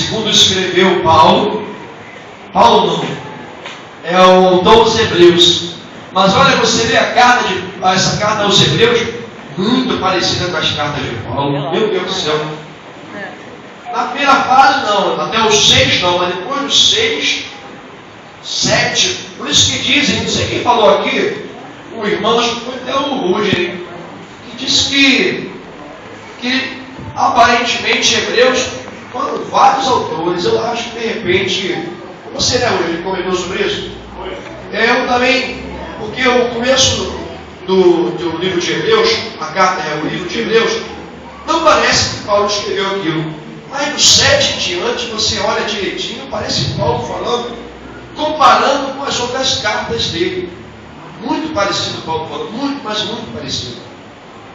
segundo escreveu Paulo não, é o autor dos Hebreus. Mas olha, você vê essa carta aos Hebreus, muito parecida com as cartas de Paulo. Meu Deus do céu. Na primeira fase não, até os 6 não, mas depois dos 6, 7, por isso que dizem, não sei quem falou aqui, o irmão, acho que foi até o Ruger, que disse que aparentemente Hebreus foram vários autores. Eu acho que de repente, você, né, Ruger, comentou sobre isso? Eu também, porque o começo do livro de Hebreus, a carta é o livro de Hebreus, não parece que Paulo escreveu aquilo. Mas do 7 em diante, você olha direitinho, parece Paulo falando, comparando com as outras cartas dele. Muito parecido, Paulo falando, muito, mas muito parecido.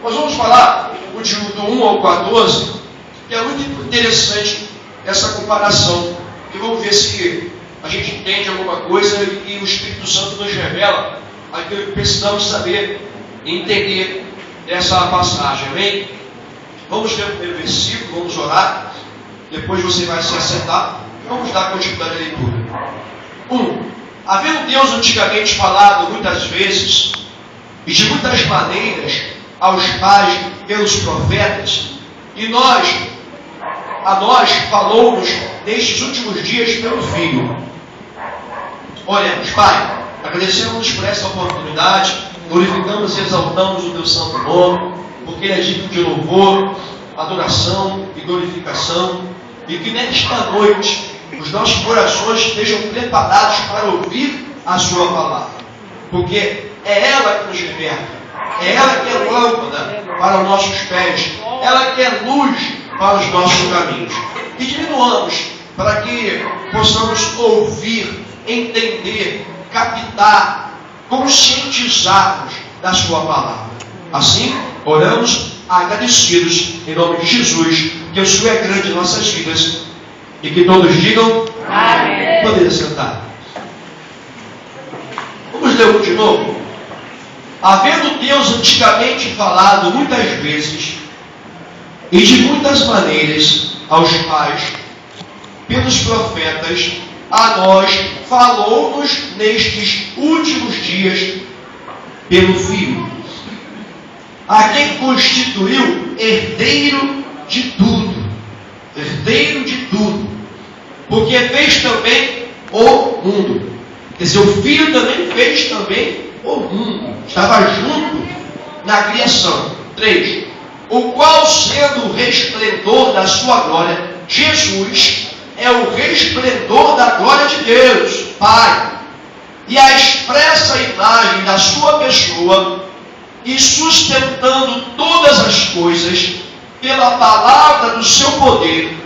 Nós vamos falar do 1 ao 14, que é muito interessante essa comparação. E vamos ver se a gente entende alguma coisa e o Espírito Santo nos revela aquilo que precisamos saber e entender dessa passagem. Amém? Vamos ler o primeiro versículo, vamos orar. Depois você vai se assentar e vamos dar continuidade à leitura. 1. Havendo Deus antigamente falado muitas vezes e de muitas maneiras aos pais pelos profetas, e a nós falou-nos nestes últimos dias pelo Filho. Oremos. Pai, agradecemos por essa oportunidade, glorificamos e exaltamos o teu santo nome, porque ele é digno de louvor, adoração e glorificação, e que nesta noite os nossos corações estejam preparados para ouvir a sua palavra, porque é ela que nos liberta, é ela que é lâmpada para os nossos pés, ela que é luz para os nossos caminhos. E diminuamos para que possamos ouvir, entender, captar, conscientizarmos da sua palavra. Assim, oramos agradecidos em nome de Jesus, que o Senhor é grande em nossas vidas, e que todos digam amém. Poder sentar. Vamos ler de novo. Havendo Deus antigamente falado muitas vezes e de muitas maneiras aos pais pelos profetas, a nós falou-nos nestes últimos dias pelo Filho, a quem constituiu herdeiro de tudo, porque fez também o mundo. Quer dizer, o Filho também fez também o mundo, estava junto na criação. 3. O qual, sendo o resplendor da sua glória, Jesus é o resplendor da glória de Deus, Pai, e a expressa imagem da sua pessoa, e sustentando todas as coisas pela palavra do seu poder,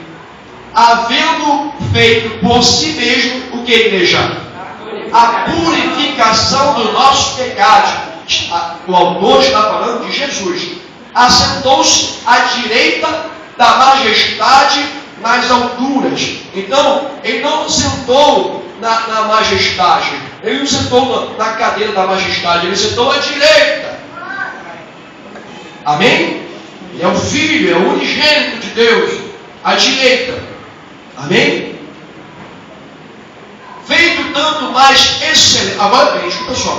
havendo feito por si mesmo o que, igreja? A purificação do nosso pecado. O autor está falando de Jesus. Assentou-se à direita da majestade nas alturas. Então, ele não sentou na majestade, ele não sentou na cadeira da majestade, ele sentou à direita. Amém? Ele é o Filho, é o unigênito de Deus, à direita. Amém? Feito tanto mais excelente. Agora bem, escuta só.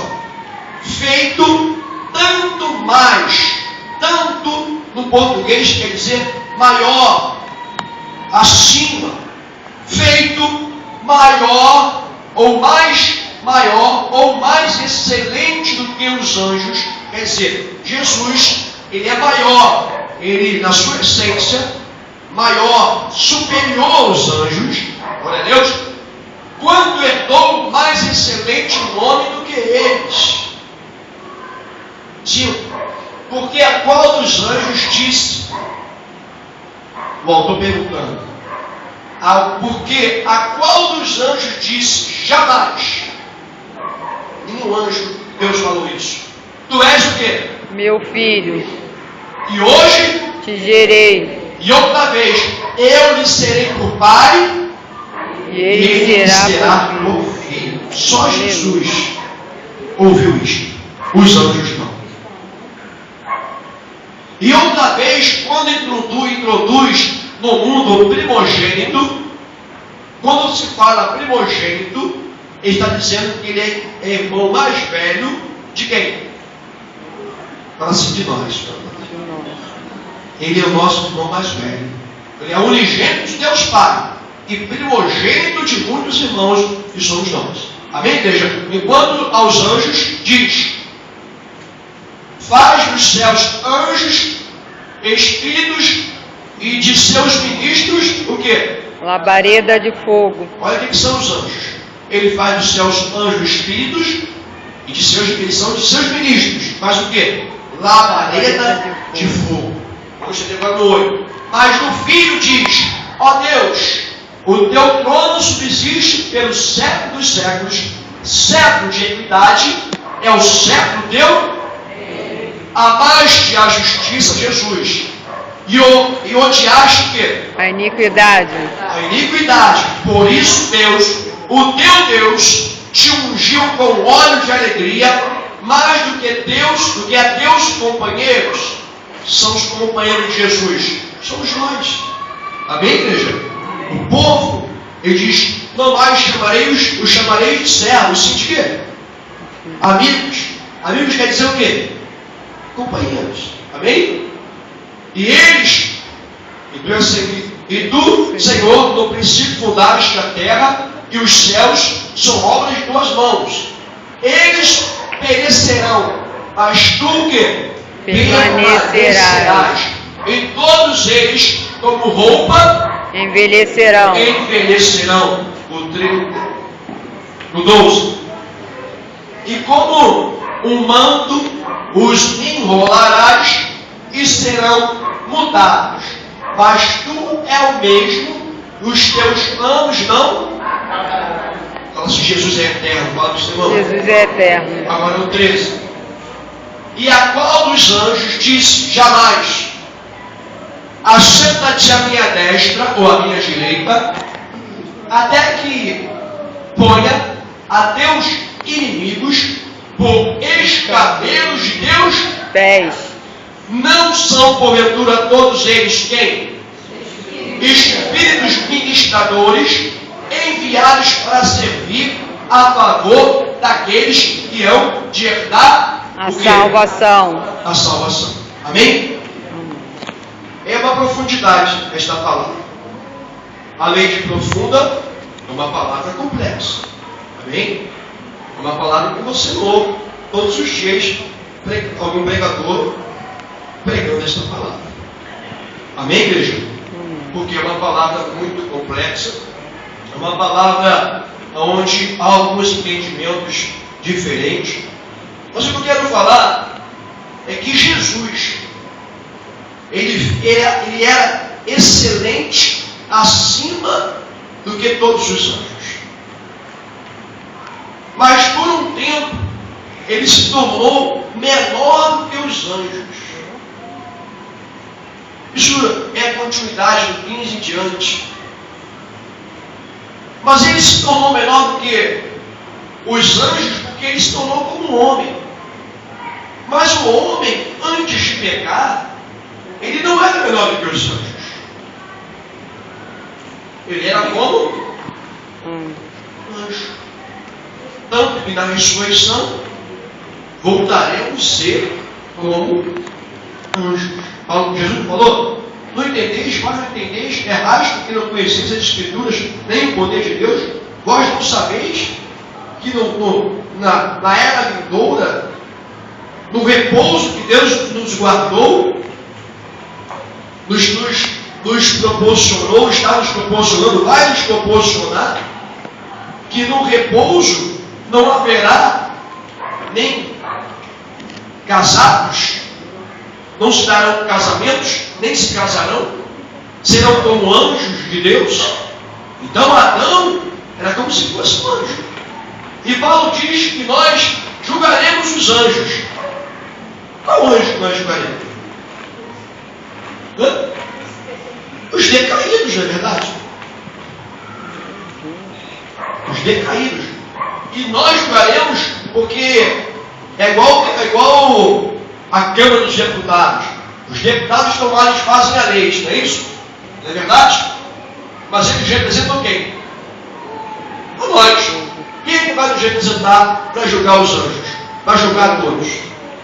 Feito tanto mais, tanto no português quer dizer maior, acima. Feito maior ou mais excelente do que os anjos. Quer dizer, Jesus, ele é maior, ele na sua essência, maior, superior aos anjos, glória a Deus, quando herdou mais excelente nome do que eles. 5. Porque a qual dos anjos disse, o autor perguntando, porque a qual dos anjos disse, jamais, nenhum anjo, Deus falou isso, tu és o quê? Meu filho. E hoje te gerei. E outra vez, eu lhe serei por pai e ele será por filho. Só Jesus ouviu isto. Os anjos não. E outra vez, quando introduz no mundo o primogênito, Quando se fala primogênito, ele está dizendo que ele é irmão mais velho de quem? Fala assim, de nós. Ele é o nosso irmão mais velho. Ele é unigênito de Deus Pai e primogênito de muitos irmãos que somos nós. Amém, igreja? Enquanto aos anjos diz: faz dos céus anjos, espíritos, e de seus ministros, o quê? Labareda de fogo. Olha o que são os anjos. Ele faz dos céus anjos espíritos, e eles são de seus ministros. Faz o quê? Labareda de fogo. Vamos entender agora no 8. Mas no Filho diz: ó Deus, o teu trono subsiste pelos séculos dos séculos, século de equidade, é o século teu. Amaste a justiça, Jesus, e odiaste o quê? A iniquidade. A iniquidade. Por isso Deus, o teu Deus, te ungiu com óleo de alegria, mais do que a Deus companheiros. São os companheiros de Jesus. Somos nós. Amém, igreja? O povo, ele diz: não mais os chamarei de servos. Sim, de quê? Amigos. Amigos quer dizer o quê? Companheiros. Amém? E eles, e tu, Senhor, no princípio fundaste a terra, e os céus são obras de tuas mãos. Eles perecerão, mas tu o quê? Permanecerás. E todos eles, como roupa, Envelhecerão. No 12. E como um manto os enrolarás e serão mudados. Mas tu é o mesmo, os teus anos não. Fala se Jesus é eterno. Fala para o irmão. Jesus é eterno. Agora no 13. E a qual dos anjos disse: jamais, assenta-te à minha destra ou à minha direita, até que ponha a teus inimigos por escabelos de Deus. 10. Não são porventura todos eles quem? Espíritos ministradores, enviados para servir a favor daqueles que hão de herdar A salvação. a salvação. Amém? É uma profundidade esta palavra. Além de profunda, é uma palavra complexa. Amém? É uma palavra que você ouve todos os dias algum pregador pregando esta palavra. Amém, igreja? Porque é uma palavra muito complexa. É uma palavra onde há alguns entendimentos diferentes. Mas o que eu quero falar é que Jesus, ele era excelente acima do que todos os anjos. Mas por um tempo, ele se tornou menor do que os anjos. Isso é a continuidade do 15 em diante. Mas ele se tornou menor do que os anjos, porque ele se tornou como um homem. Mas o homem, antes de pecar, ele não era menor do que os anjos. Ele era como anjo. Tanto que na ressurreição voltaremos a ser como anjos. Jesus falou: não entendeis, mas não entendeis, errais porque não conheceis as Escrituras, nem o poder de Deus. Vós não sabeis que na era vindoura, no repouso que Deus nos guardou, nos proporcionou, está nos proporcionando, vai nos proporcionar, que no repouso não haverá nem casados, não se darão casamentos, nem se casarão, serão como anjos de Deus. Então Adão era como se fosse um anjo. E Paulo diz que nós julgaremos os anjos. Qual anjo que nós julgaremos? Os decaídos, não é verdade? Os decaídos. E nós julgaremos porque é igual a Câmara dos Deputados. Os deputados estão lá, eles fazem a lei, não é isso? Não é verdade? Mas eles representam quem? vai nos representar para julgar os anjos? Para julgar todos?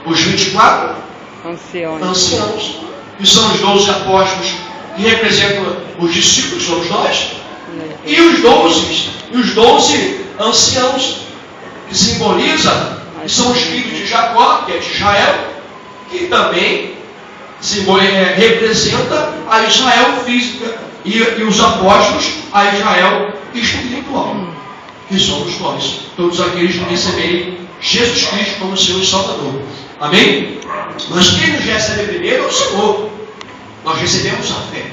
Os 24 anciãos, que são os 12 apóstolos, que representam os discípulos, somos nós, e os 12 anciãos, que simbolizam, que são os filhos de Jacó, que é de Israel, que também representa a Israel física, e os apóstolos, a Israel espiritual, que somos nós, todos aqueles que receberem Jesus Cristo como Senhor e Salvador. Amém? Mas quem nos recebe primeiro é o Senhor. Nós recebemos a fé.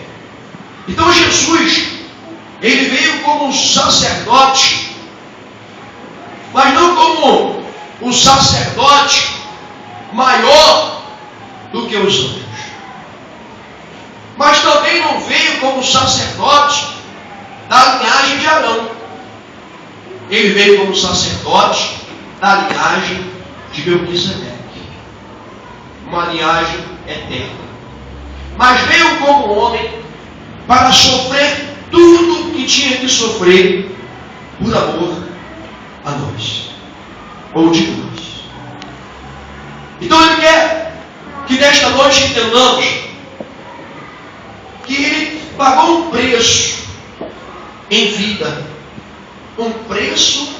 Então Jesus, ele veio como um sacerdote, mas não como um sacerdote maior do que os anjos. Mas também não veio como sacerdote da linhagem de Arão. Ele veio como sacerdote da linhagem de Melquisedeque, uma linhagem eterna. Mas veio como homem para sofrer tudo o que tinha que sofrer por amor a nós, ou de nós. Então ele quer que nesta noite entendamos que ele pagou um preço em vida, um preço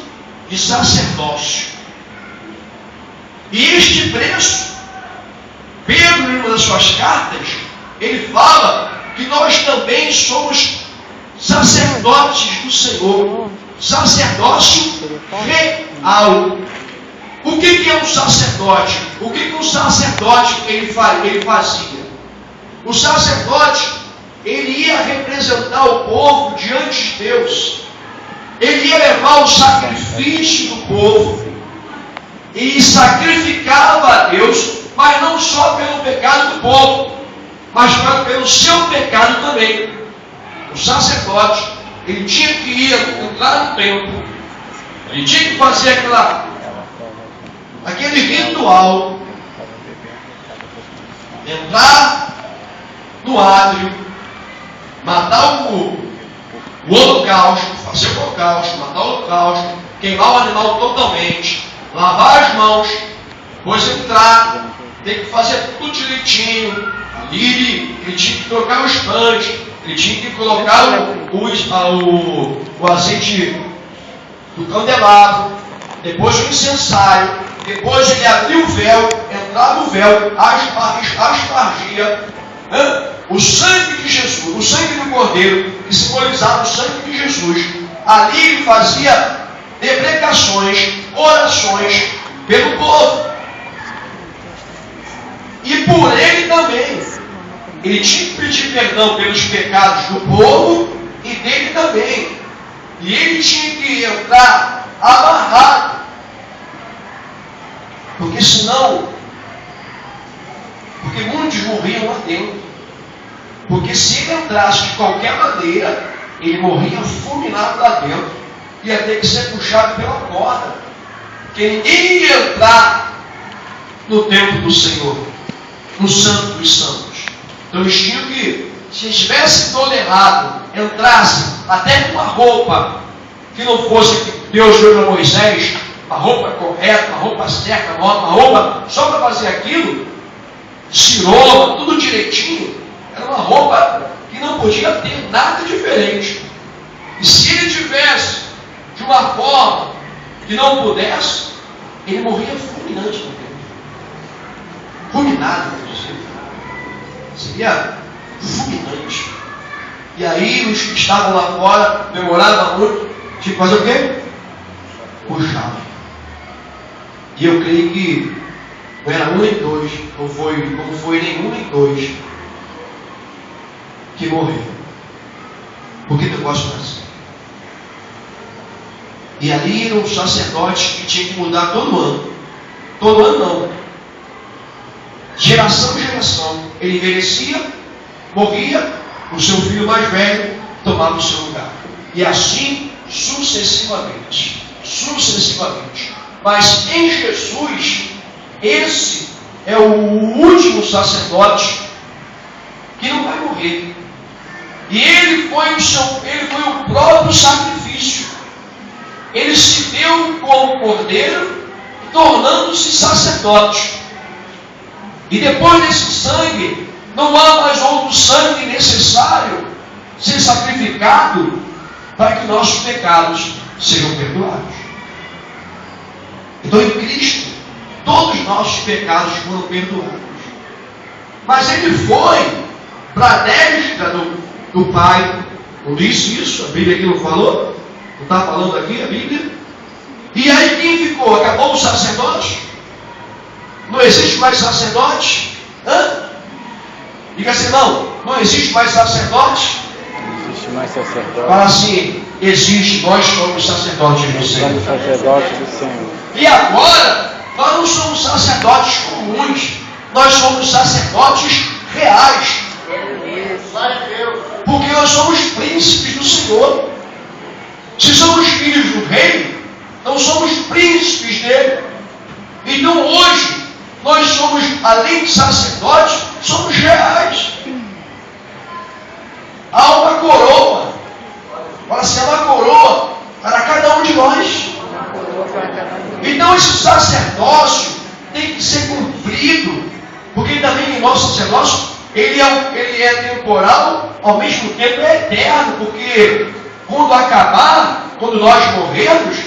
de sacerdócio. E este preço, Pedro, em uma das suas cartas, ele fala que nós também somos sacerdotes do Senhor, sacerdócio real. O que é um sacerdote? O que um sacerdote ele fazia? O sacerdote, ele ia representar o povo diante de Deus. Ele ia levar o sacrifício do povo e sacrificava a Deus, mas não só pelo pecado do povo, mas pelo seu pecado também. O sacerdote, ele tinha que ir entrar no templo, ele tinha que fazer aquele ritual, entrar no átrio, matar o holocausto, fazer o holocausto, matar o holocausto, queimar o animal totalmente, lavar as mãos, depois entrar, tem que fazer tudo direitinho. Ali ele tinha que trocar os pães, ele tinha que colocar o azeite do candelabro, depois o incensário, depois ele abria o véu, entrava no véu, aspargia o sangue de Jesus, o sangue do Cordeiro, que simbolizava o sangue de Jesus. Ali ele fazia deprecações, orações pelo povo. E por ele também. Ele tinha que pedir perdão pelos pecados do povo e dele também. E ele tinha que entrar amarrado. Porque muitos morriam lá dentro. Porque se ele entrasse de qualquer maneira, ele morria fulminado lá dentro. Ia ter que ser puxado pela corda. Porque ninguém ia entrar no templo do Senhor, no Santo dos Santos. Então eles tinham que, se estivesse todo errado, entrasse até com uma roupa que não fosse que Deus deu para Moisés, uma roupa correta, uma roupa certa, uma roupa só para fazer aquilo, ciroma, tudo direitinho, era uma roupa que não podia ter nada diferente. E se ele tivesse de uma forma que não pudesse, ele morria fulminante no tempo. Fulminado, inclusive. Seria fulminante. E aí os que estavam lá fora demoravam muito, tinha que fazer o quê? Puxava. E eu creio que não era 1 nem 2, não foi como foi nem 1 nem 2 que morreu. Por que eu gosto assim? E ali era um sacerdote que tinha que mudar todo ano. Todo ano não. Geração em geração. Ele envelhecia, morria, o seu filho mais velho tomava o seu lugar. E assim sucessivamente. Sucessivamente. Mas em Jesus, esse é o último sacerdote que não vai morrer. E ele foi o próprio sacrifício. Ele se deu como como cordeiro, tornando-se sacerdote. E depois desse sangue, não há mais outro sangue necessário ser sacrificado para que nossos pecados sejam perdoados. Então, em Cristo, todos os nossos pecados foram perdoados. Mas Ele foi para a destra do Pai. Não disse isso? A Bíblia aqui não falou? Não está falando aqui a Bíblia? E aí quem ficou? Acabou o sacerdote? Não existe mais sacerdote? Diga assim, não existe mais sacerdote? Não existe mais sacerdote. Fala assim, existe, nós somos sacerdotes do Senhor. Somos sacerdotes do Senhor. E agora, nós não somos sacerdotes comuns, nós somos sacerdotes reais. Porque nós somos príncipes do Senhor. Se somos filhos do rei, não somos príncipes dele. Então hoje, nós somos, além de sacerdotes, somos reais. Há uma coroa. Fala assim, há uma coroa para cada um de nós. Então esse sacerdócio tem que ser cumprido. Porque também o nosso sacerdócio, ele é temporal, ao mesmo tempo é eterno. Porque quando acabar, quando nós morrermos,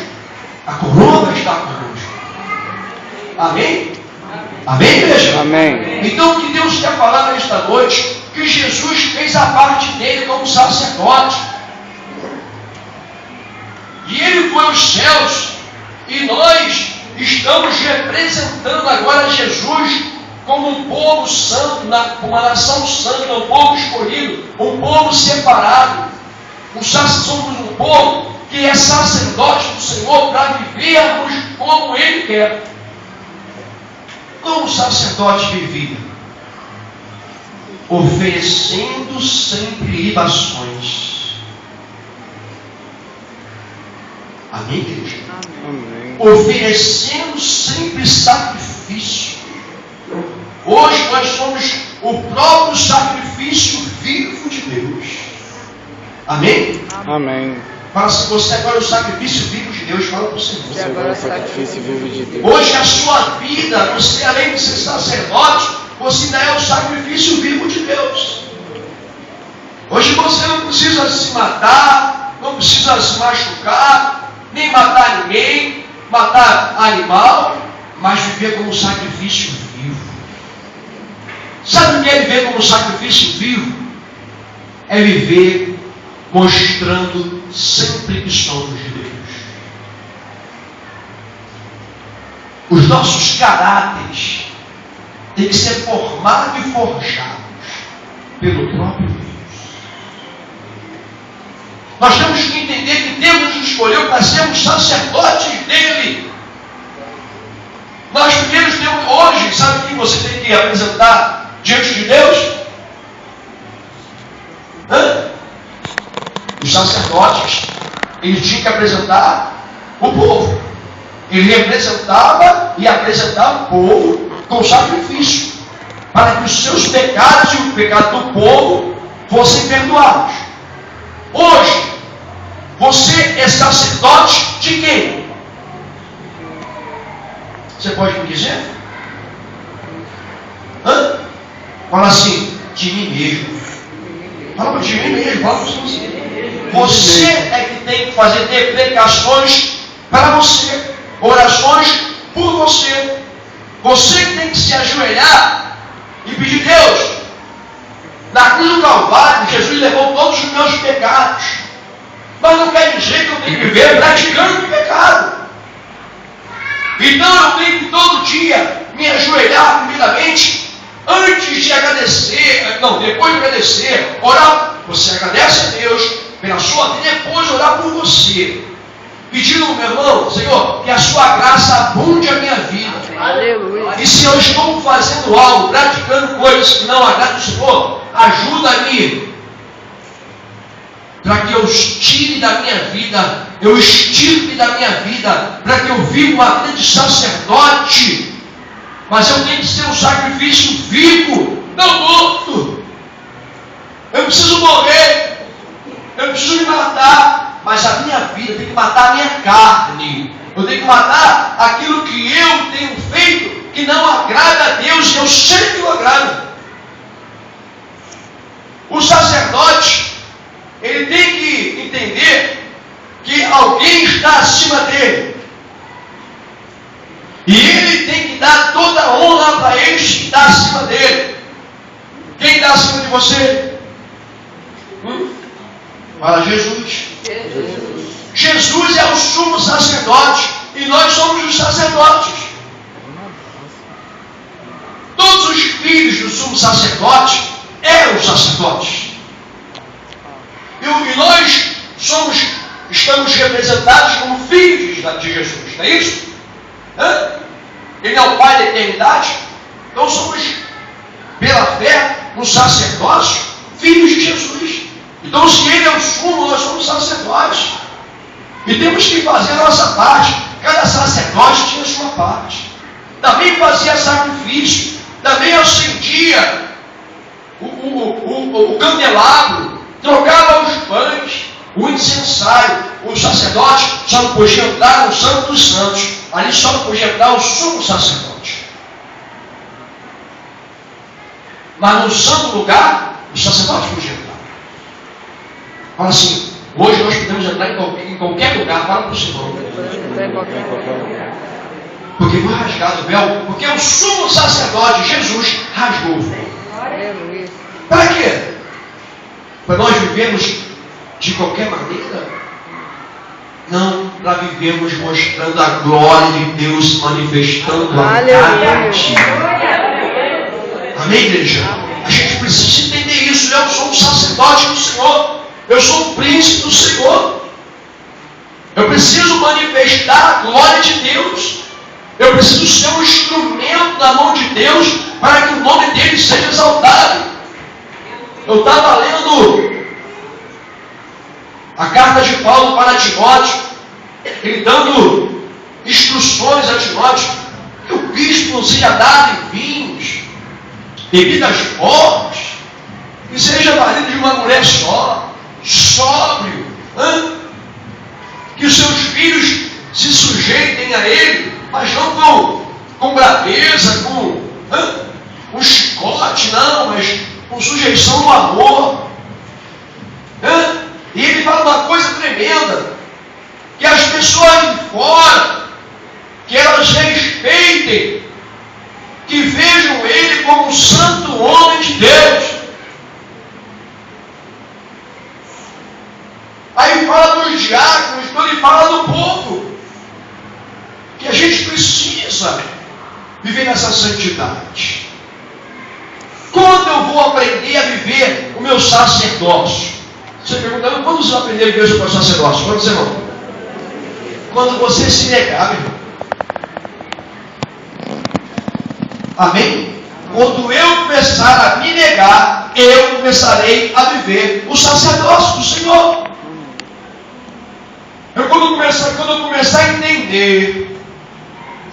a coroa vai estar conosco. Amém? Amém, igreja? Amém. Então o que Deus quer falar nesta noite, que Jesus fez a parte dele como sacerdote. E ele foi aos céus. E nós estamos representando agora Jesus como um povo santo, uma nação santa, um povo escolhido, um povo separado. Somos um povo que é sacerdote do Senhor para vivermos como Ele quer. Como o sacerdote vivia? Oferecendo sempre libações. Amém, igreja? Amém. Oferecendo sempre sacrifício. Hoje nós somos o próprio sacrifício vivo de Deus. Amém? Amém. Fala assim, você agora é o sacrifício vivo de Deus. Fala para você. Você agora é o sacrifício vivo de Deus. Hoje a sua vida, você além de ser sacerdote, você ainda é o sacrifício vivo de Deus. Hoje você não precisa se matar, não precisa se machucar, nem matar ninguém, matar animal, mas viver como sacrifício vivo. Sabe o que é viver como sacrifício vivo? É viver mostrando sempre que somos de Deus. Os nossos caráteres têm que ser formados e forjados pelo próprio Deus. Nós temos que entender que Deus nos escolheu para sermos sacerdotes dele. Nós primeiro temos, hoje, sabe o que você tem que apresentar diante de Deus? Os sacerdotes, eles tinham que apresentar o povo. Ele representava e apresentava o povo com sacrifício, para que os seus pecados e o pecado do povo fossem perdoados. Hoje, você é sacerdote de quem? Você pode me dizer? Fala assim, de mim mesmo. Fala de mim mesmo, fala para você. Você é que tem que fazer deprecações para você, orações por você. Você que tem que se ajoelhar e pedir, Deus, na cruz do Calvário, Jesus levou todos os meus pecados. Mas não quer dizer que eu tenho que viver praticando o pecado. Então eu tenho que todo dia me ajoelhar primeiramente, antes de agradecer, depois de agradecer, orar. Você agradece a Deus pela sua vida, depois orar por você. Pedindo, meu irmão, Senhor, que a sua graça abunde a minha vida. Aleluia. E se eu estou fazendo algo, praticando coisas que não agradam o Senhor, ajuda-me para que eu tire da minha vida, eu extirpe da minha vida, para que eu viva uma vida de sacerdote. Mas eu tenho que ser um sacrifício vivo, não morto. Eu preciso morrer, eu preciso me matar, mas a minha vida tem que matar a minha carne. Eu tenho que matar aquilo que eu tenho feito que não agrada a Deus, e eu sei que o agrada. O sacerdote, ele tem que entender que alguém está acima dele. E ele tem que dar toda a honra para este que está acima dele. Quem está acima de você? Fala, Jesus. Jesus é o sumo sacerdote e nós somos os sacerdotes. Todos os filhos do sumo sacerdote eram sacerdotes. E nós estamos representados como filhos de Jesus, não é isso? Ele é o Pai da eternidade. Então somos, pela fé, no sacerdócio, filhos de Jesus. Então, se Ele é o sumo, nós somos sacerdotes. E temos que fazer a nossa parte. Cada sacerdote tinha a sua parte. Também fazia sacrifício. Também acendia o candelabro. Trocava os pães. O incensário. O sacerdote só não podia entrar no Santo dos Santos. Ali só não podia entrar o sumo sacerdote. Mas no santo lugar, o sacerdote podia entrar. Fala assim, hoje nós podemos entrar em qualquer lugar, fala para o Senhor. Porque foi rasgado o véu, porque o sumo sacerdote, Jesus, rasgou o véu. Para quê? Para nós vivermos de qualquer maneira? Não, para vivermos mostrando a glória de Deus, manifestando a cada dia. Amém, igreja? A gente precisa entender isso. Eu sou um sacerdote do Senhor. Eu sou um príncipe do Senhor. Eu preciso manifestar a glória de Deus. Eu preciso ser um instrumento na mão de Deus para que o nome dele seja exaltado. Eu estava lendo a carta de Paulo para Timóteo, ele dando instruções a Timóteo que o bispo não seja dado em vinhos, bebidas fortes, que seja marido de uma mulher só, sóbrio, que os seus filhos se sujeitem a ele, mas não com braveza, com chicote, não, mas com sujeição no amor. E ele fala uma coisa tremenda, que as pessoas de fora, que elas respeitem, que vejam ele como um santo homem de Deus. Aí fala dos diáconos, então ele fala do povo, que a gente precisa viver nessa santidade. Quando eu vou aprender a viver o meu sacerdócio? Você pergunta, quando você vai aprender a viver o seu sacerdócio? Quando você não? Quando você se negar, meu irmão. Amém? Quando eu começar a me negar, eu começarei a viver o sacerdócio do Senhor. Quando eu começar a entender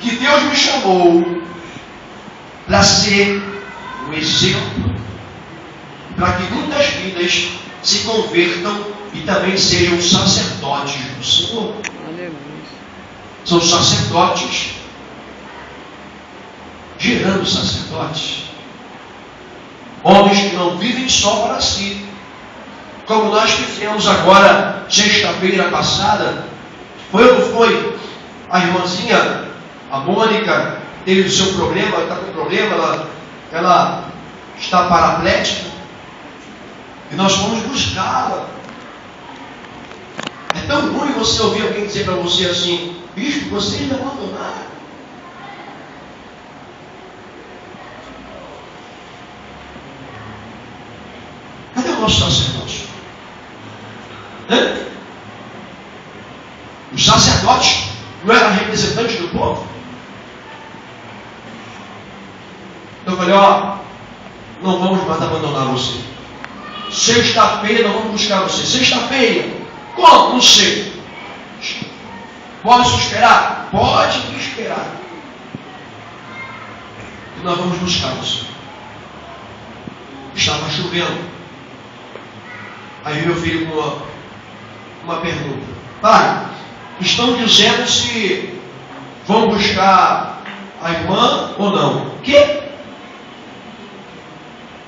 que Deus me chamou para ser um exemplo, para que muitas vidas se convertam e também sejam sacerdotes do Senhor. São sacerdotes gerando sacerdotes. Homens que não vivem só para si. Como nós fizemos agora, sexta-feira passada, foi ou não foi? A irmãzinha, a Mônica, teve o seu problema, está com problema, ela está paraplética. E nós fomos buscá-la. É tão ruim você ouvir alguém dizer para você assim, bispo, vocês me abandonaram. Cadê o nosso sacerdócio? Os sacerdotes não eram representantes do povo? Então eu falei, não vamos mais abandonar você. Sexta-feira nós vamos buscar você. Sexta-feira? Como? Não sei. Posso esperar? Pode me esperar. E nós vamos buscar você. Estava chovendo. Aí meu filho com uma pergunta. Pai, estão dizendo se vão buscar a irmã ou não. O quê?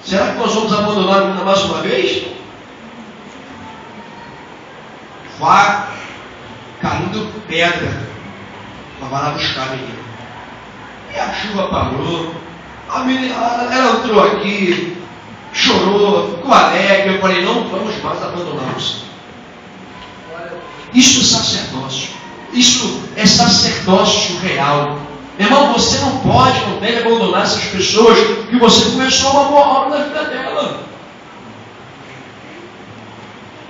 Será que nós vamos abandonar a menina mais uma vez? Vá caindo pedra para vai lá buscar a menina. E a chuva parou. A menina, ela entrou aqui, chorou, ficou alegre. Eu falei, não vamos mais abandoná-los. Isso é sacerdócio. Isso é sacerdócio real. Meu irmão, você não pode, não deve abandonar essas pessoas que você começou uma boa obra na vida dela.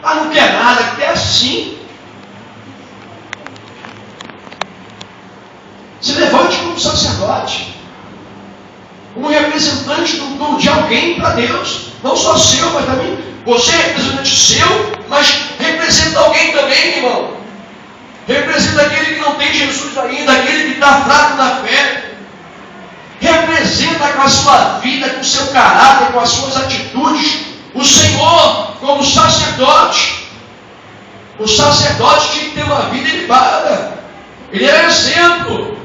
Ah, não quer nada, quer assim. Se levante como sacerdote, como representante de alguém para Deus, não só seu, mas também você é representante seu, mas representa alguém também, irmão. Representa aquele que não tem Jesus ainda, aquele que está fraco na fé. Representa com a sua vida, com o seu caráter, com as suas atitudes, o Senhor como sacerdote. O sacerdote tinha que ter uma vida elevada. Ele era exemplo.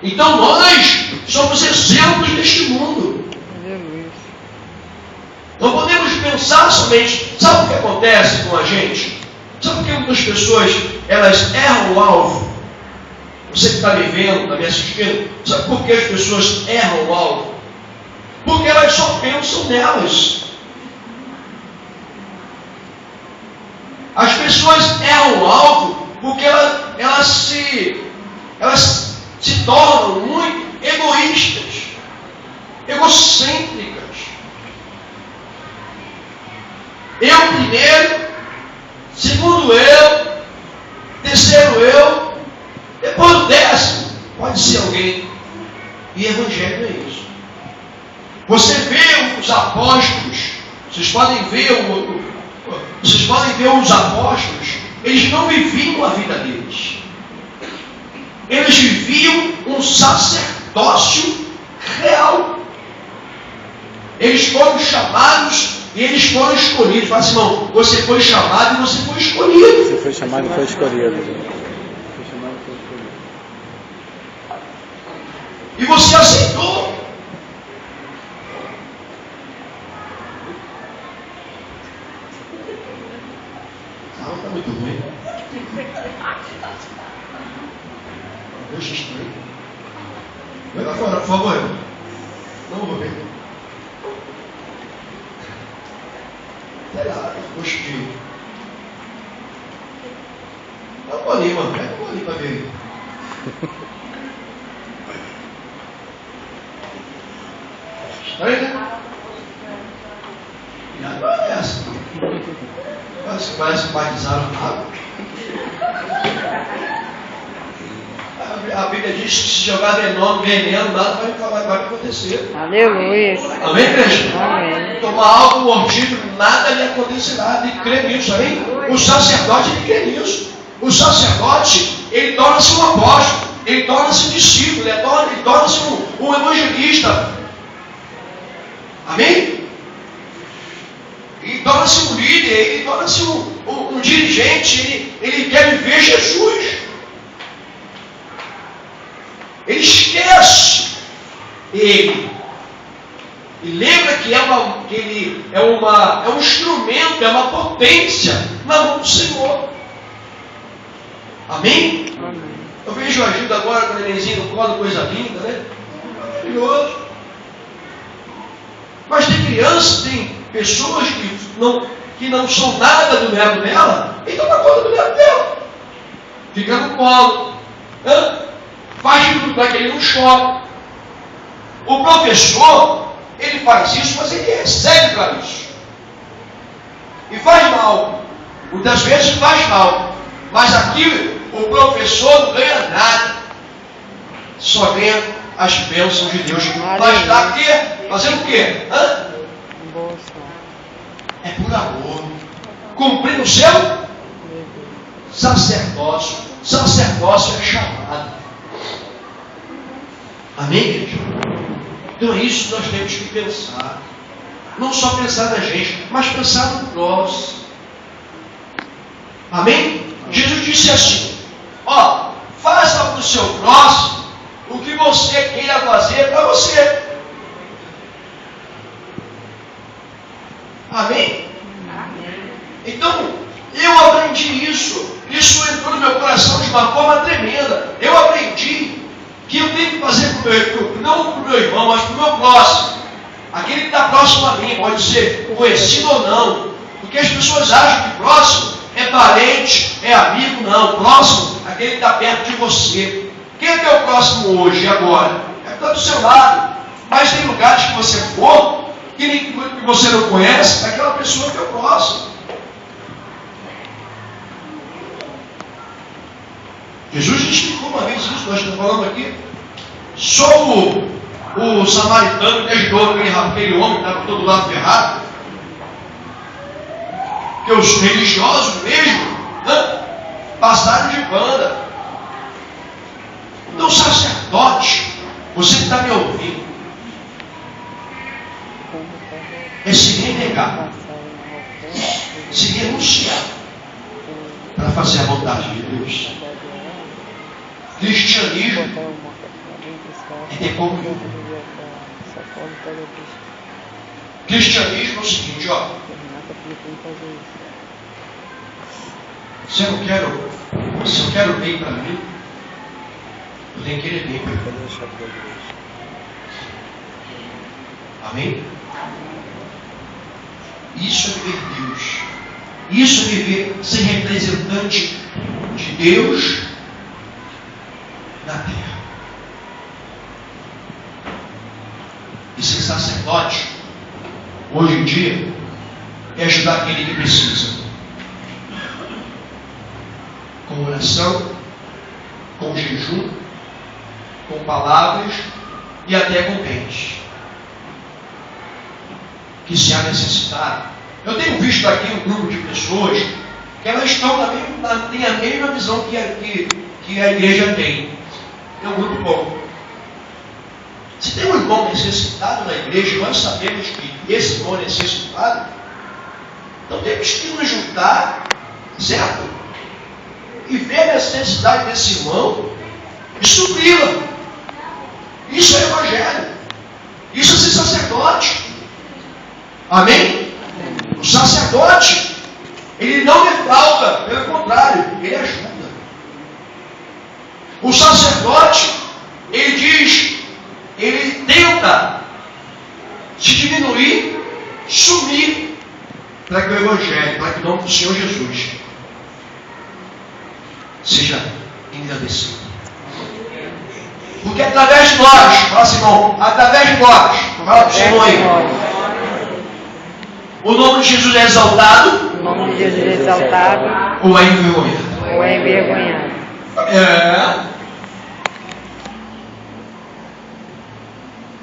Então nós somos exemplos neste mundo. Não podemos pensar somente. Sabe o que acontece com a gente? Sabe por que muitas pessoas elas erram o alvo? Você que está me vendo, está me assistindo, sabe por que as pessoas erram o alvo? Porque elas só pensam nelas. As pessoas erram o alvo porque elas se tornam muito egoístas, egocêntricas. Eu primeiro, segundo eu, terceiro eu, depois do décimo, pode ser alguém. E evangelho é isso. Você vê os apóstolos, vocês podem ver os apóstolos, eles não viviam a vida deles. Eles viviam um sacerdócio real. Eles foram chamados e eles foram escolhidos. Fala assim, irmão, você foi chamado e você foi escolhido. Você foi chamado e foi escolhido. Foi chamado e foi escolhido. E você aceitou. Não, está muito ruim. Deixa estranho. Vai lá fora, por favor. Não vou ver. Sei lá, gosto de. Dá um bolinho, mano. Pega um bolinho pra ver. Estranho, né? E agora é essa. Parece que batizaram água. A Bíblia diz que se jogar veneno, nada vai acontecer. Aleluia. Amém, igreja? Amém. Tomar algo mordido, nada lhe acontecerá. Ele crê nisso, amém? O sacerdote, ele crê nisso. O sacerdote, ele torna-se um apóstolo, ele torna-se um discípulo, ele torna-se um evangelista. Amém? Ele torna-se um líder, ele torna-se um dirigente, ele quer viver Jesus. Ele esquece ele. E lembra que ele é um instrumento, é uma potência na mão do Senhor. Amém? Amém. Eu vejo a ajuda agora com o nenenzinho no colo, coisa linda, né? Maravilhoso. Mas tem criança, tem pessoas que não são nada do neto dela e tomam conta do neto dela. Fica no colo. Faz tudo para que ele não chore. O professor, ele faz isso, mas ele recebe para isso. E faz mal. Muitas vezes faz mal. Mas aqui o professor não ganha nada. Só ganha as bênçãos de Deus. Mas está aqui fazendo o quê? É por amor. Cumprindo o seu sacerdócio. Sacerdócio é chamado. Amém, igreja? Então é isso que nós temos que pensar. Não só pensar na gente, mas pensar no próximo. Amém? Jesus disse assim: ó, faça para o seu próximo o que você queira fazer para você. Amém? Então, eu aprendi isso. Isso entrou no meu coração de uma forma tremenda. Eu aprendi que eu tenho que fazer não para o meu irmão, mas para o meu próximo. Aquele que está próximo a mim, pode ser conhecido ou não. Porque as pessoas acham que próximo é parente, é amigo. Não, próximo, aquele que está perto de você. Quem é teu próximo hoje e agora? É que está do seu lado. Mas tem lugares que você for, que você não conhece, aquela pessoa que é o próximo. Jesus explicou uma vez isso, nós estamos falando aqui. Só o samaritano que ajudou aquele homem que estava todo lado ferrado. Que os religiosos mesmo, né, passaram de banda. Então, sacerdote, você que está me ouvindo, é se renegar, se renunciar para fazer a vontade de Deus. Cristianismo é ter comunhão. Cristianismo é o seguinte, ó. Se eu quero bem para mim, eu tenho que querer bem para mim. Amém? Isso é viver Deus. Isso é viver, ser representante de Deus na terra. E ser sacerdote, hoje em dia, é ajudar aquele que precisa. Com oração, com jejum, com palavras e até com bens. Que se há necessidade. Eu tenho visto aqui um grupo de pessoas que elas estão têm a mesma visão que a igreja tem. É um grupo bom. Se tem um irmão necessitado na igreja, nós sabemos que esse irmão é necessitado, então temos que nos juntar, certo? E ver a necessidade desse irmão e supri-la. Isso é evangelho. Isso é ser sacerdote. Amém? O sacerdote, ele não defrauda, pelo contrário, ele ajuda. O sacerdote, ele diz, ele tenta se diminuir, sumir, para que o evangelho, para que o nome do Senhor Jesus seja engrandecido. Porque através de nós, fala assim, irmão, através de nós, fala para o Senhor aí, o nome de Jesus é exaltado, o nome de Jesus é exaltado, ou é envergonhado? ou é envergonhado.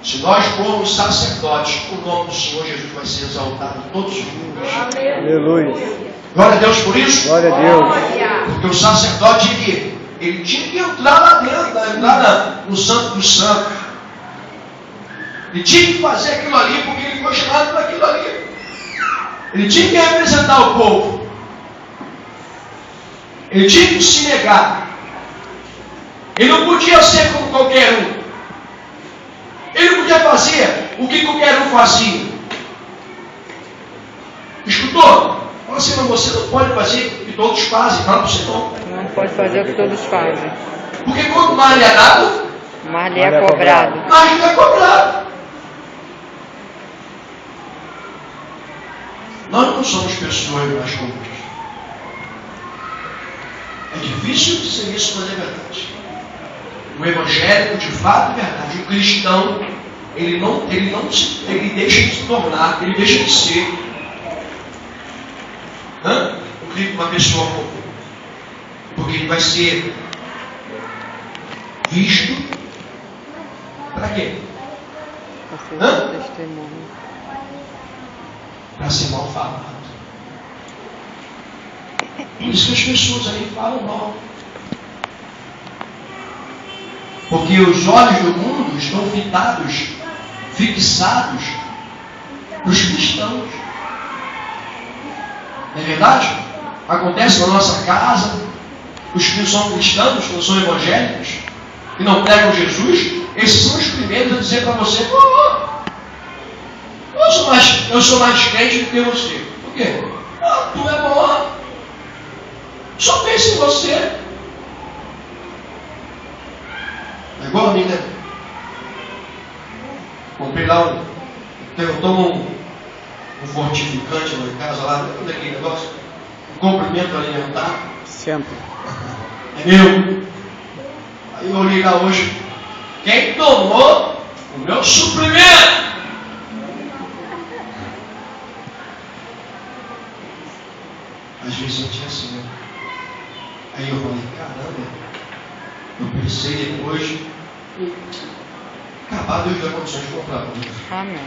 Se nós formos sacerdotes, o nome do Senhor Jesus vai ser exaltado em todos os mundos. Aleluia. Glória a Deus por isso. Glória a Deus. Porque o sacerdote, ele tinha que entrar lá dentro, entrar no Santo dos Santos. Ele tinha que fazer aquilo ali, porque ele foi chamado para aquilo ali. Ele tinha que representar o povo. Ele tinha que se negar. Ele não podia ser como qualquer um. Ele não podia fazer o que qualquer um fazia. Escutou? Fala assim, mas você não pode fazer o que todos fazem. Fala para você não. Não pode fazer o que todos fazem. Porque quando mais lhe é dado, Mas lhe é cobrado. mais lhe é cobrado. Nós não somos pessoas mais comuns. É difícil dizer isso, mas é verdade. O evangélico, de fato, é verdade. O cristão, ele deixa de se tornar, ele deixa de ser uma pessoa comum. Porque ele vai ser visto para quê? Para ser testemunho. Para ser mal falado. Por isso que as pessoas aí falam mal. Porque os olhos do mundo estão fixados nos cristãos. Não é verdade? Acontece na nossa casa, os que não são cristãos, que não são evangélicos, que não pregam Jesus, esses são os primeiros a dizer para você: eu sou mais crente do que você. Por quê? Tu é boa. Só pensa em você. É igual a mim, né? Comprei lá eu tomo um fortificante lá em casa, lá dentro daquele negócio, um complemento alimentar. Sempre. É meu. Aí eu olhei lá hoje, quem tomou o meu suprimento? Às vezes eu tinha assim, né? Aí eu falei: caramba, eu pensei depois, acabado eu já condições de comprar. Amém.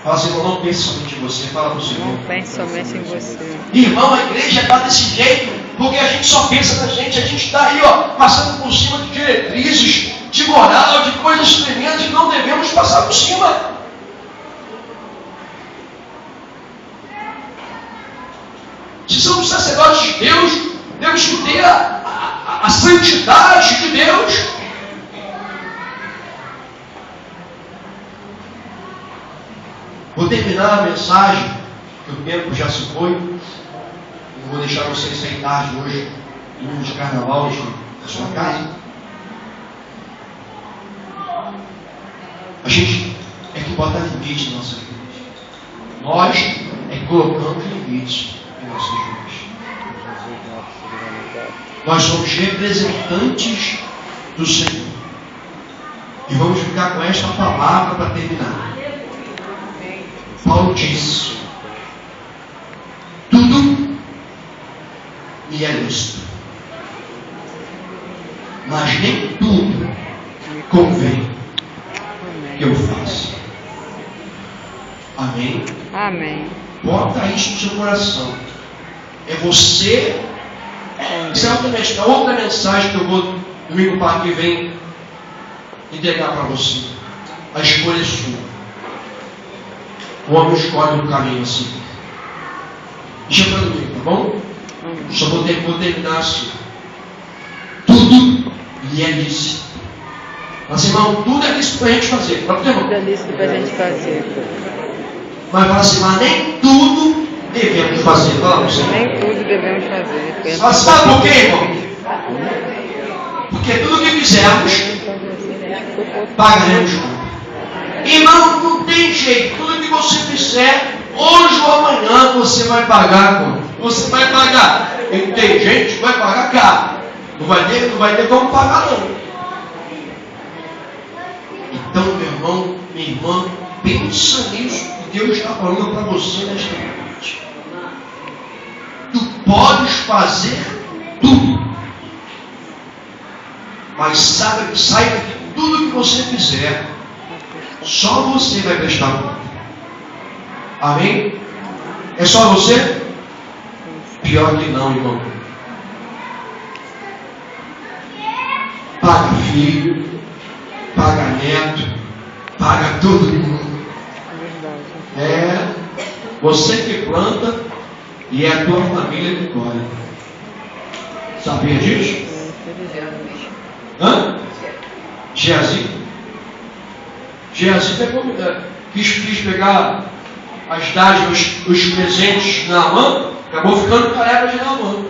Fala assim: irmão, não pense somente em você. Fala para o Senhor. Não pense somente em você. Irmão, a igreja está desse jeito, porque a gente só pensa na gente. A gente está aí, passando por cima de diretrizes, de moral, de coisas tremendas que não devemos passar por cima. Se somos sacerdotes de Deus, temos que ter a santidade de Deus. Vou terminar a mensagem, que o tempo já se foi. Não vou deixar vocês sair tarde hoje, no de carnaval na sua casa. A gente é que bota limite na nossa vida. Nós é que colocamos limites em nossas vidas. Nós somos representantes do Senhor. E vamos ficar com esta palavra para terminar. Paulo diz: tudo me é lícito, mas nem tudo convém que eu faça. Amém? Amém. Bota isso no seu coração. É você. Essa é outra mensagem que eu vou domingo para que vem entregar para você. A escolha é sua. O homem escolhe um caminho assim. Deixa para domingo, tá bom? Só vou terminar assim. Tudo lhe é lícito. Mas, irmão, tudo é lícito para a gente fazer. Tudo é lícito para a gente fazer. Mas fala assim: mas nem tudo devemos fazer. Vamos. Nem tudo devemos fazer. Mas sabe por quê, irmão? Porque tudo que fizermos, pagaremos conta. Irmão, não tem jeito. Tudo que você fizer, hoje ou amanhã, você vai pagar conta. Você vai pagar. E tem gente que vai pagar caro. Não vai ter como pagar, não. Então, meu irmão, minha irmã, pensa nisso que Deus está falando para você nesta noite. Tu podes fazer tudo, mas saiba que tudo que você fizer, só você vai prestar conta. Amém? É só você? Pior que não, irmão. Paga filho, paga neto, paga todo mundo. É você que planta e é a tua família que colhe. Sabia disso? Hã? Geazi quis pegar as dádivas, os presentes de Naamã, acabou ficando careca de Naamã.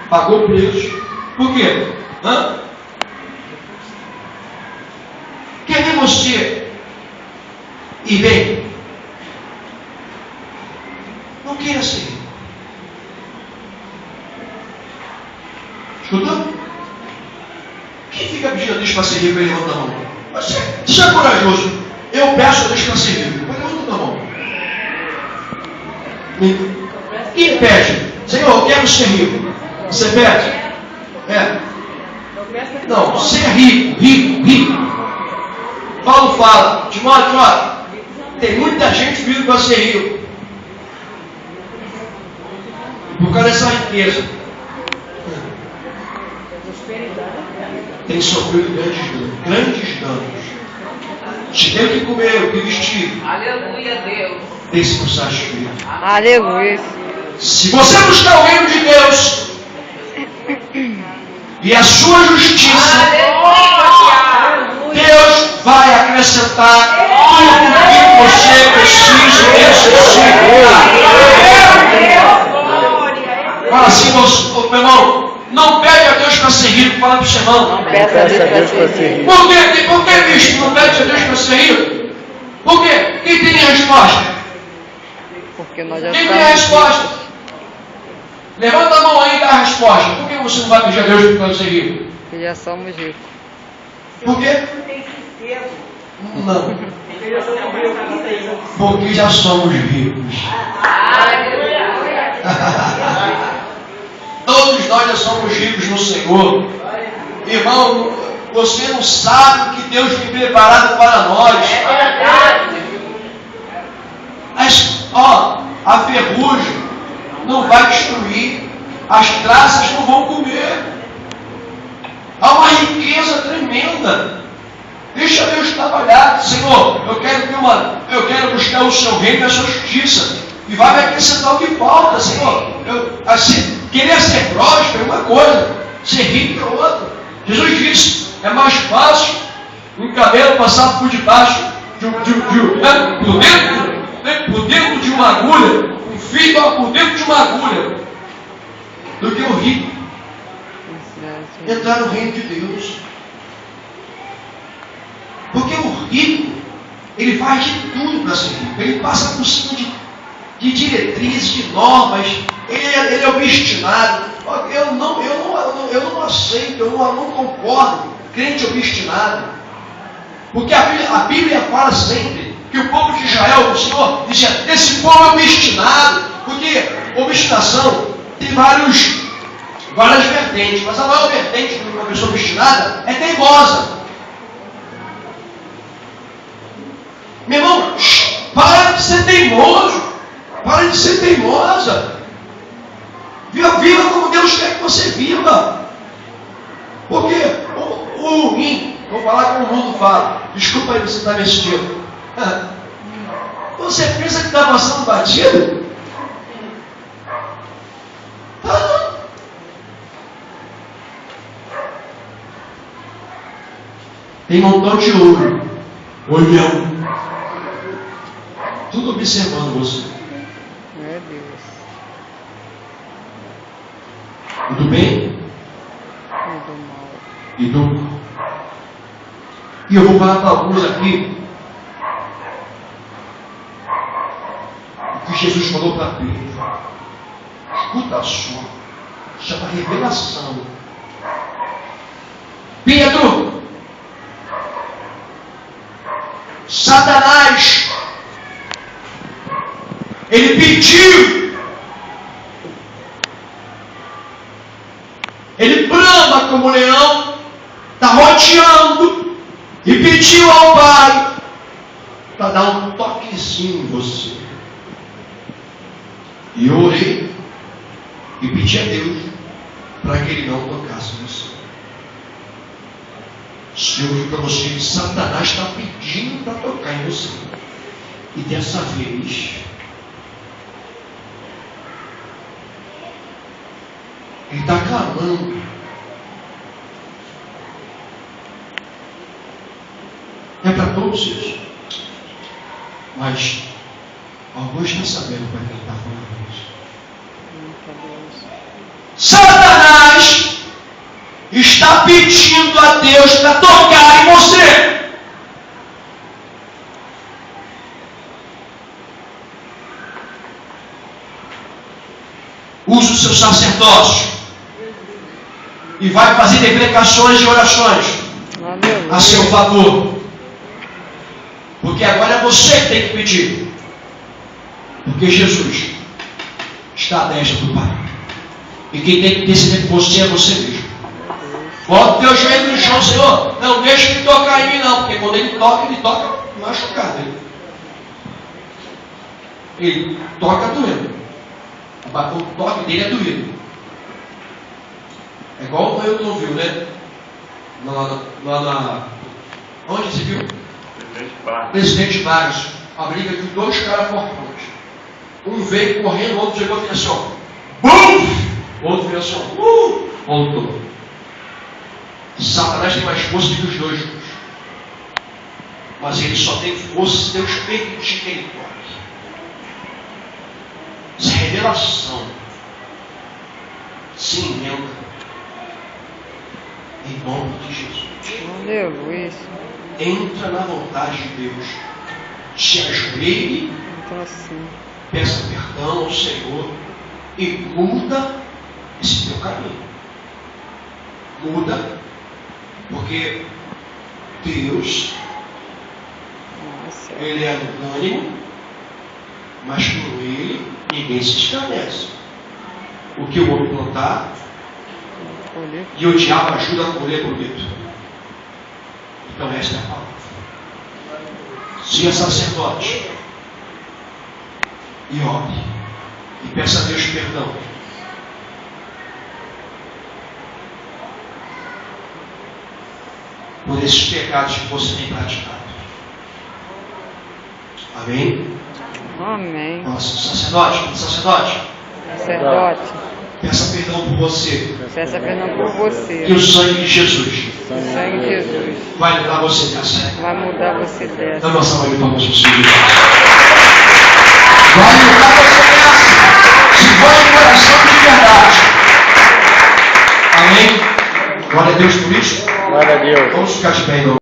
Pagou o preço. Por quê? Hã? Quer ver você ir bem? Não queira ser. Escutou? Quem fica pedindo a Deus para ser rico, ele levanta a mão. Você é corajoso. Eu peço a Deus para ser rico. Mas levanta a mão. Quem pede? Senhor, eu quero ser rico. Você pede? É. Não, ser rico. Paulo fala, Timóteo, tem muita gente vindo para ser rico. Por causa dessa riqueza. Tem sofrido grandes danos. Se tem o que comer, o que vestir. Aleluia, Deus. Tem se satisfeito. Aleluia. Se você buscar o reino de Deus, e a sua justiça, Deus vai acrescentar tudo que você precisa necessitar. Fala assim, meu irmão, não pede a Deus para ser rico, fala para o seu irmão. Não peça a Deus para ser rico. Por que, bicho, não pede a Deus para ser rico? Por quê? Quem tem a resposta? Porque nós já Quem tem a resposta? Levanta a mão aí e dá a resposta. Por que você não vai pedir a Deus para ser rico? Porque já somos ricos. Por quê? Não. Porque já somos ricos. Todos nós já somos ricos no Senhor. Irmão, você não sabe o que Deus tem preparado para nós. A ferrugem não vai destruir, as traças não vão comer. Há uma riqueza tremenda. Deixa Deus trabalhar. Senhor, eu quero buscar o seu reino e a sua justiça. E vai me acrescentar o que falta, Senhor. Querer ser próspero é uma coisa, ser rico é outra. Jesus disse, é mais fácil um camelo passar por debaixo por dentro de uma agulha, um fio por dentro de uma agulha, do que o rico entrar no reino de Deus. Porque o rico, ele faz de tudo para ser rico. Ele passa por cima de diretrizes, de normas. Ele é obstinado. Eu não aceito, eu não concordo. Crente obstinado. Porque a Bíblia fala sempre que o povo de Israel, o Senhor dizia, esse povo é obstinado. Porque obstinação tem várias vertentes. Mas a maior vertente de uma pessoa obstinada é teimosa. Meu irmão, para de ser teimoso. Para de ser teimosa. Viva como Deus quer que você viva. Porque o ruim, vou falar como o mundo fala. Desculpa aí você estar me assistindo. Você pensa que está passando batido? Tem um montão de ouro. Olhão. Tudo observando você. Meu Deus. E do bem? E do mal. E do mal. E eu vou falar para alguns aqui o que Jesus falou para Pedro. Escuta só. Chama revelação. Pedro, Satanás, ele pediu, ele brama como leão, está roteando, e pediu ao Pai para dar um toquezinho em você. E eu orei e pedi a Deus para que ele não tocasse em você. Senhor, digo para você que Satanás está pedindo para tocar em você. E dessa vez, ele está clamando. É para todos isso. Mas alguns estão sabendo para quem está falando isso. Satanás está pedindo a Deus para tocar em você. Use o seu sacerdócio e vai fazer deprecações e orações a seu favor. Porque agora é você que tem que pedir. Porque Jesus está à destra do Pai. E quem tem que decidir por você é você mesmo. Bota o teu joelho no chão, Senhor. Não deixa ele tocar em mim, não. Porque quando ele toca machucado. Ele toca doendo. O toque dele é doído. É igual o Ailton viu, né? Onde você viu? Presidente Vargas. A briga de dois caras fortes. Um veio correndo, o outro chegou e fez assim, ó. Bum! O outro fez assim, ó. Voltou. Satanás tem mais força do que os dois juntos. Mas ele só tem força se Deus permitir que ele toque. Essa revelação se emenda em nome de Jesus. Aleluia. Entra na vontade de Deus. Se ajoelhe, Então assim. peça perdão ao Senhor e muda esse teu caminho. Muda, porque Deus, Nossa. Ele é unânime, mas com Ele ninguém se esclarece. O que o homem plantar, Colher. e o diabo ajuda a colher bonito. Então esta é a palavra. Seja sacerdote e ore e peça a Deus perdão. Por esses pecados que você tem praticado. Amém? Amém. Nossa, sacerdote, Sacerdote, peça perdão por você. peça perdão por você. E o sangue de Jesus O sangue de Jesus vai levar você dessa. vai mudar você dessa. Dá uma salva de palmas para o Senhor. Vai mudar você dessa. Se for de coração de verdade. Amém? Glória a Deus por isso. Glória a Deus. Vamos ficar de pé em nome